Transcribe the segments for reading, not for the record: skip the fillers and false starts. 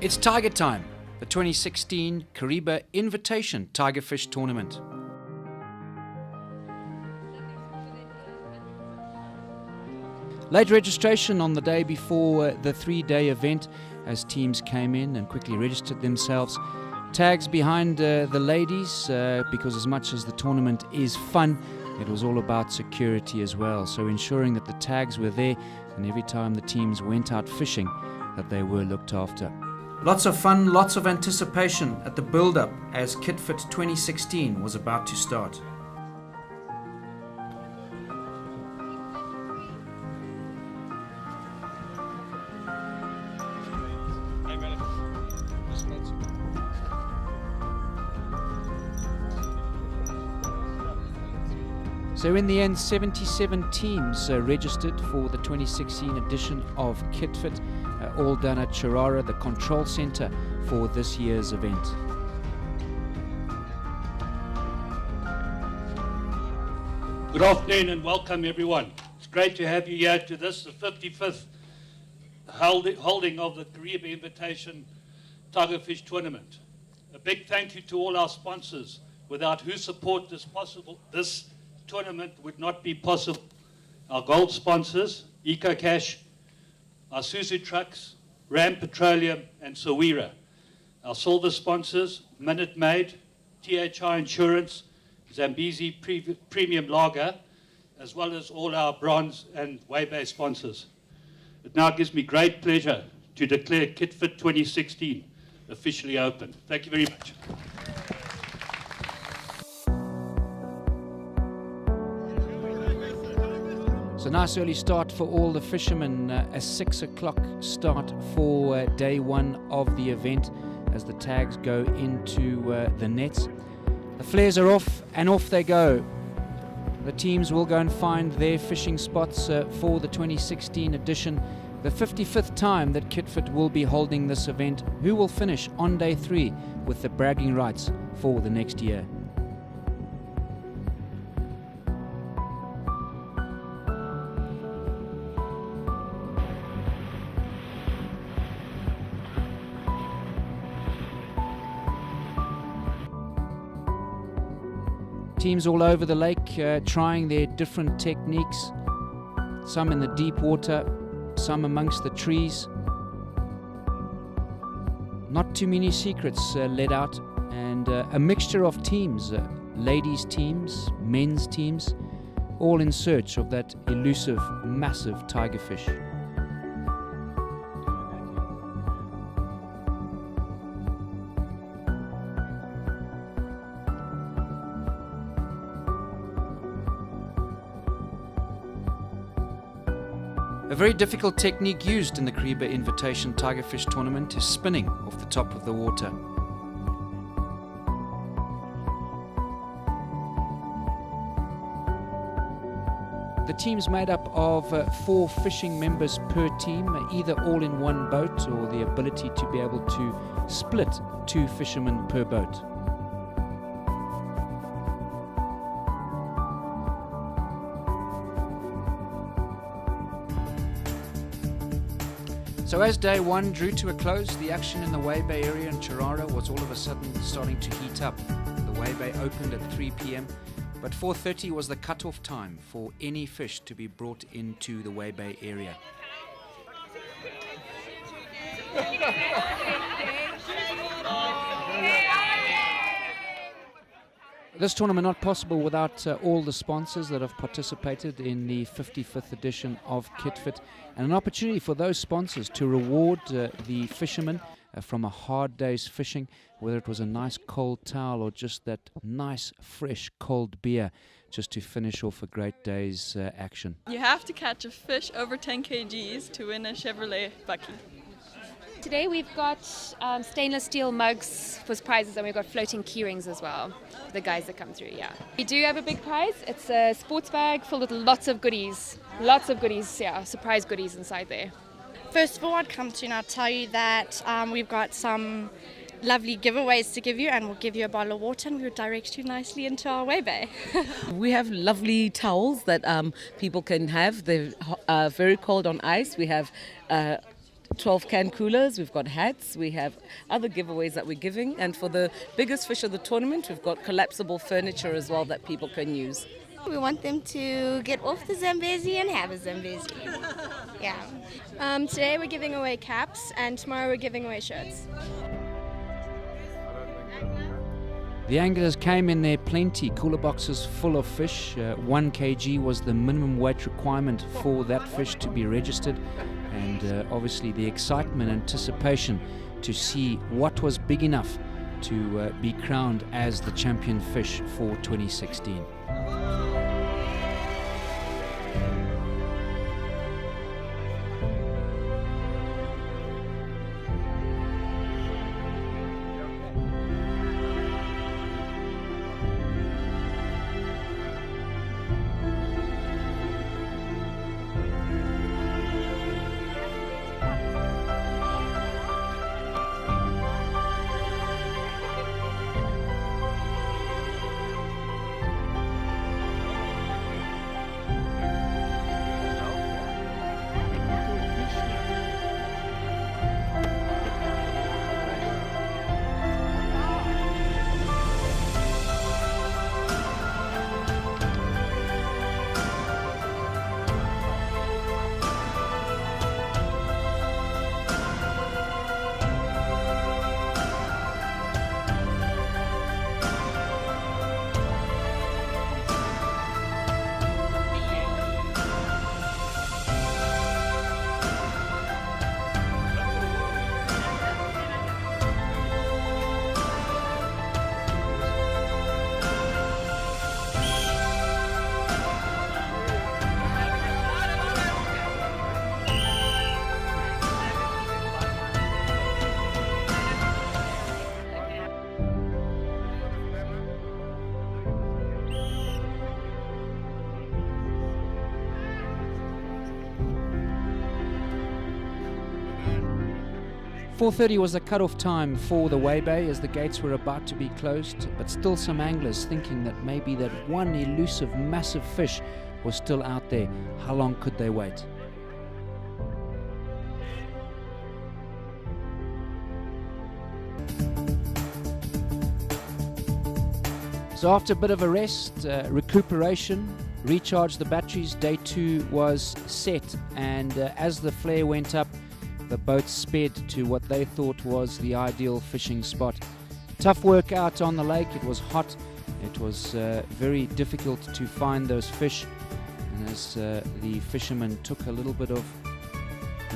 It's Tiger Time, the 2016 Kariba Invitation Tiger Fish Tournament. Late registration on the day before the three-day event as teams came in and quickly registered themselves. Tags behind the ladies because as much as the tournament is fun, it was all about security as well. So ensuring that the tags were there and every time the teams went out fishing that they were looked after. Lots of fun, lots of anticipation at the build-up as Kitft 2016 was about to start. So in the end, 77 teams registered for the 2016 edition of Kitft, all done at Chirara, the control centre for this year's event. Good afternoon and welcome everyone. It's great to have you here to this, the 55th holding of the Kariba Invitation Tiger Fish Tournament. A big thank you to all our sponsors, without whose support this tournament would not be possible. Our gold sponsors, EcoCash, our Suzu Trucks, Ram Petroleum and Sawira. Our silver sponsors, Minute Maid, THI Insurance, Zambezi Premium Lager, as well as all our bronze and way-based sponsors. It now gives me great pleasure to declare Kitft 2016 officially open. Thank you very much. So nice early start for all the fishermen, a 6 o'clock start for day one of the event as the tags go into the nets. The flares are off and off they go. The teams will go and find their fishing spots for the 2016 edition, the 55th time that Kitft will be holding this event, who will finish on day 3 with the bragging rights for the next year. Teams all over the lake trying their different techniques, some in the deep water, some amongst the trees. Not too many secrets let out, and a mixture of teams, ladies' teams, men's teams, all in search of that elusive, massive tigerfish. A very difficult technique used in the Kariba Invitation Tigerfish Tournament is spinning off the top of the water. The team's made up of 4 fishing members per team, either all in one boat or the ability to be able to split 2 fishermen per boat. So as day one drew to a close, the action in the Waybay area in Chirara was all of a sudden starting to heat up. The Waybay opened at 3 p.m, but 4:30 was the cut-off time for any fish to be brought into the Waybay area. This tournament not possible without all the sponsors that have participated in the 55th edition of Kitft, and an opportunity for those sponsors to reward the fishermen from a hard day's fishing, whether it was a nice cold towel or just that nice fresh cold beer, just to finish off a great day's action. You have to catch a fish over 10 kgs to win a Chevrolet Bucky. Today we've got stainless steel mugs for prizes, and we've got floating key rings as well for the guys that come through, yeah. We do have a big prize. It's a sports bag filled with lots of goodies, yeah, surprise goodies inside there. First of all, I'd come to and tell you that we've got some lovely giveaways to give you, and we'll give you a bottle of water and we'll direct you nicely into our Waybay. We have lovely towels that people can have. They're very cold on ice. We have 12 can coolers, we've got hats, we have other giveaways that we're giving. And for the biggest fish of the tournament, we've got collapsible furniture as well that people can use. We want them to get off the Zambezi and have a Zambezi. Yeah. Today we're giving away caps and tomorrow we're giving away shirts. The anglers came in there plenty, cooler boxes full of fish. 1 kg was the minimum weight requirement for that fish to be registered, and obviously the excitement, anticipation to see what was big enough to be crowned as the champion fish for 2016. .4:30 was the cut-off time for the Waybay as the gates were about to be closed, but still some anglers thinking that maybe that one elusive massive fish was still out there. How long could they wait? So after a bit of a rest, recuperation, recharge the batteries, day 2 was set, and as the flare went up, the boats sped to what they thought was the ideal fishing spot. Tough work out on the lake. It was hot. It was very difficult to find those fish. And as the fishermen took a little bit of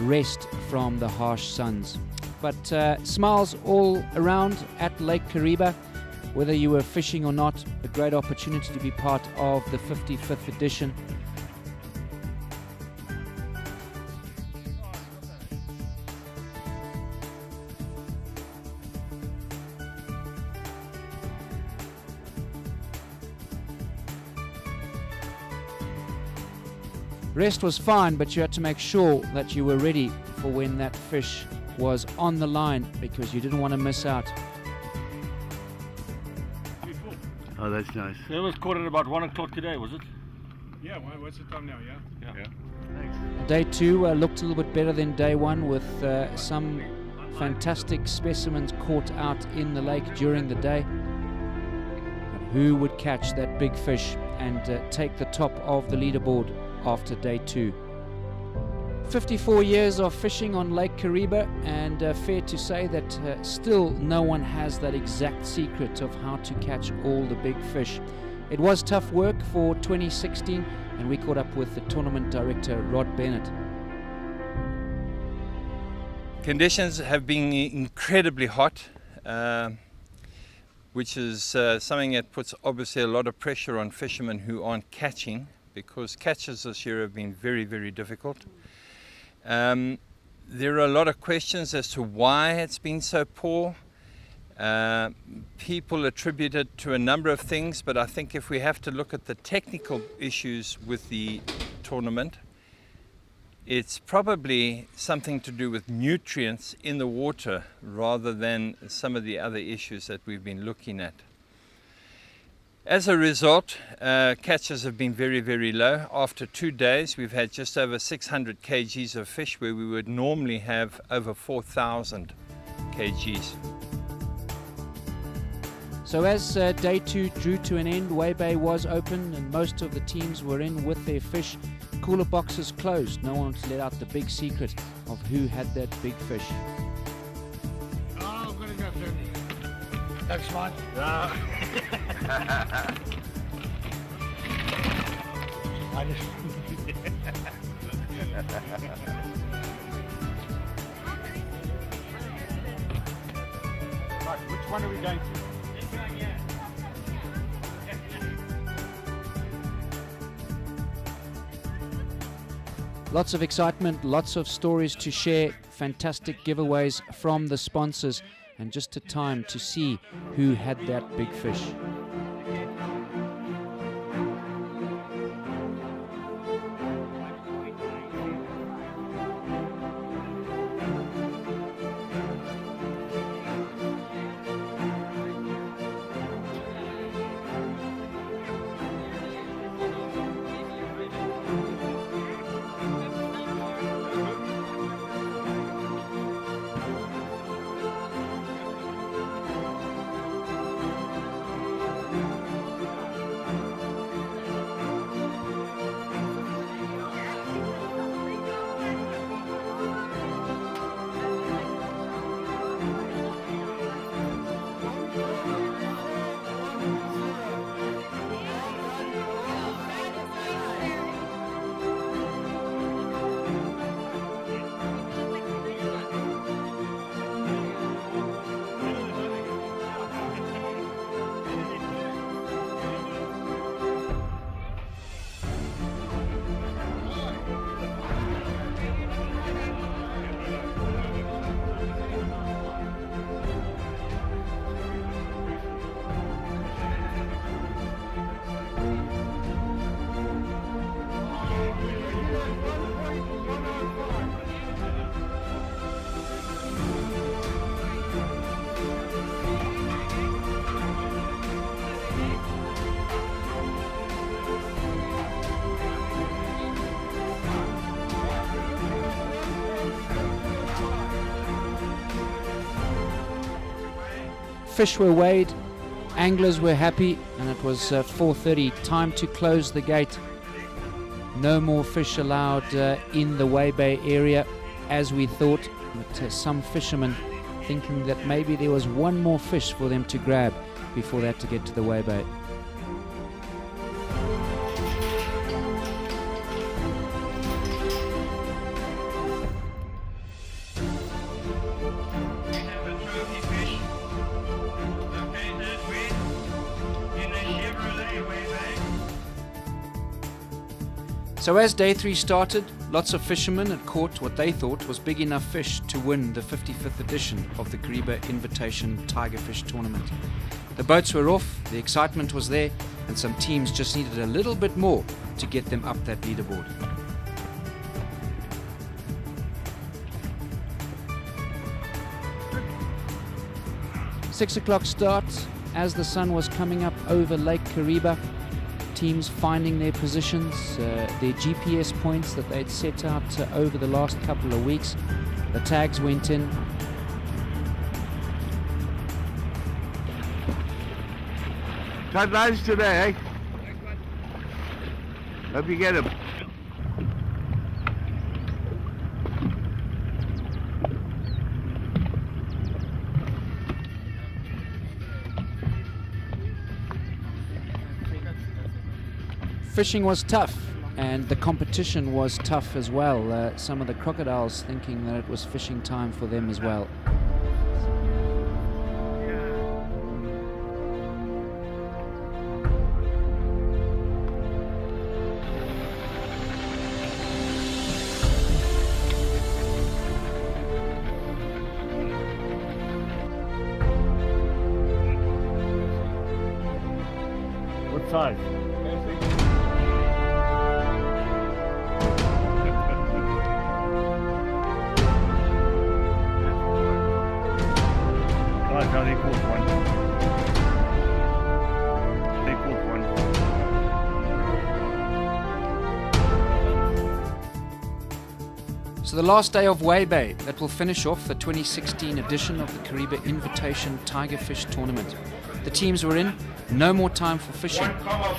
rest from the harsh suns. But smiles all around at Lake Kariba. Whether you were fishing or not, a great opportunity to be part of the 55th edition. Rest was fine, but you had to make sure that you were ready for when that fish was on the line, because you didn't want to miss out. Oh, that's nice. It was caught at about 1 o'clock today, was it? Yeah, what's the time now? Yeah. Thanks. Day 2 looked a little bit better than day 1, with some fantastic specimens caught out in the lake during the day. And who would catch that big fish and take the top of the leaderboard after day 2? 54 years of fishing on Lake Kariba, and fair to say that still no one has that exact secret of how to catch all the big fish. It was tough work for 2016, and we caught up with the tournament director, Rod Bennett. Conditions have been incredibly hot, which is something that puts obviously a lot of pressure on fishermen who aren't catching, because catches this year have been very, very difficult. There are a lot of questions as to why it's been so poor. People attribute it to a number of things, but I think if we have to look at the technical issues with the tournament, it's probably something to do with nutrients in the water rather than some of the other issues that we've been looking at. As a result, catches have been very, very low. After 2 days, we've had just over 600 kgs of fish where we would normally have over 4,000 kgs. So as day 2 drew to an end, Way Bay was open and most of the teams were in with their fish. Cooler boxes closed. No one to let out the big secret of who had that big fish. Oh, I'm gonna go through. Thanks, mate. I just. Right, which one are we going to? Lots of excitement, lots of stories to share, fantastic giveaways from the sponsors, and just a time to see who had that big fish. Fish were weighed, anglers were happy, and it was 4:30, time to close the gate. No more fish allowed in the Way Bay area as we thought, but some fishermen thinking that maybe there was one more fish for them to grab before they had to get to the Way Bay. So as day 3 started, lots of fishermen had caught what they thought was big enough fish to win the 55th edition of the Kariba Invitation Tiger Fish Tournament. The boats were off, the excitement was there, and some teams just needed a little bit more to get them up that leaderboard. Six o'clock start as the sun was coming up over Lake Kariba. Teams finding their positions, their GPS points that they'd set out over the last couple of weeks. The tags went in. Tight lines today, eh? Hope you get them. Fishing was tough, and the competition was tough as well. Some of the crocodiles thinking that it was fishing time for them as well. What size? Guys, now they caught one. They caught the last day of Waybay, that will finish off the 2016 edition of the Kariba Invitation Tigerfish Tournament. The teams were in, no more time for fishing.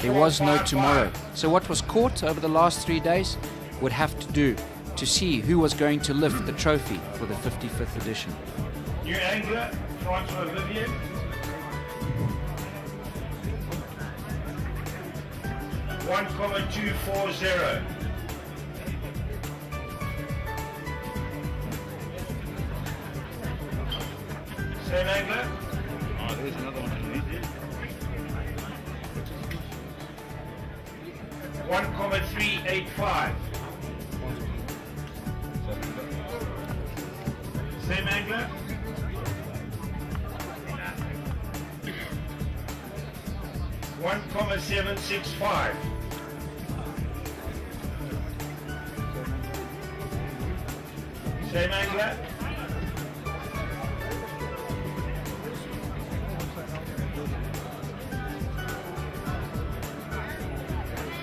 There was no tomorrow. So what was caught over the last 3 days would have to do to see who was going to lift the trophy for the 55th edition. New angler, Francois Vivian. $1,240. Same angler. Oh, there's another one underneath it. 1,385. Same angler. 1,765. Same angler.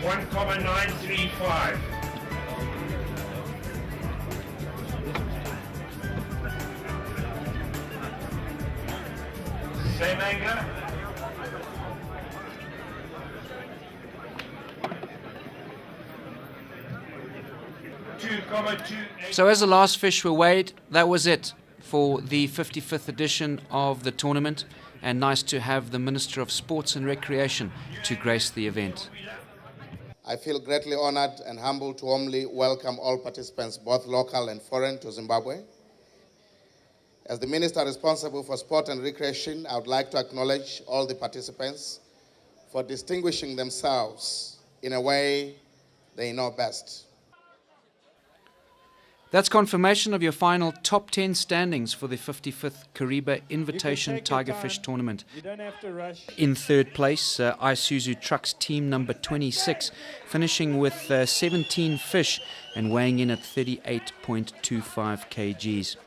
1,935. Same angler. 2,280. So as the last fish were weighed, that was it for the 55th edition of the tournament, and nice to have the Minister of Sports and Recreation to grace the event. I feel greatly honored and humbled to warmly welcome all participants, both local and foreign, to Zimbabwe. As the Minister responsible for sport and recreation, I would like to acknowledge all the participants for distinguishing themselves in a way they know best. That's confirmation of your final top 10 standings for the 55th Kariba Invitation Tigerfish Tournament. You don't have to rush. In third place, Isuzu Trucks team number 26, finishing with 17 fish and weighing in at 38.25 kgs.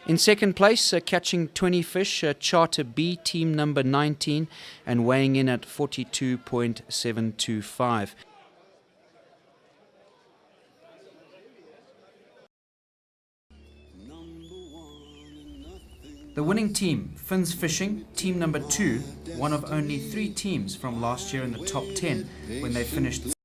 In second place, catching 20 fish, Charter B team number 19 and weighing in at 42.725. The winning team, Fins Fishing, team number 2, one of only 3 teams from last year in the top 10 when they finished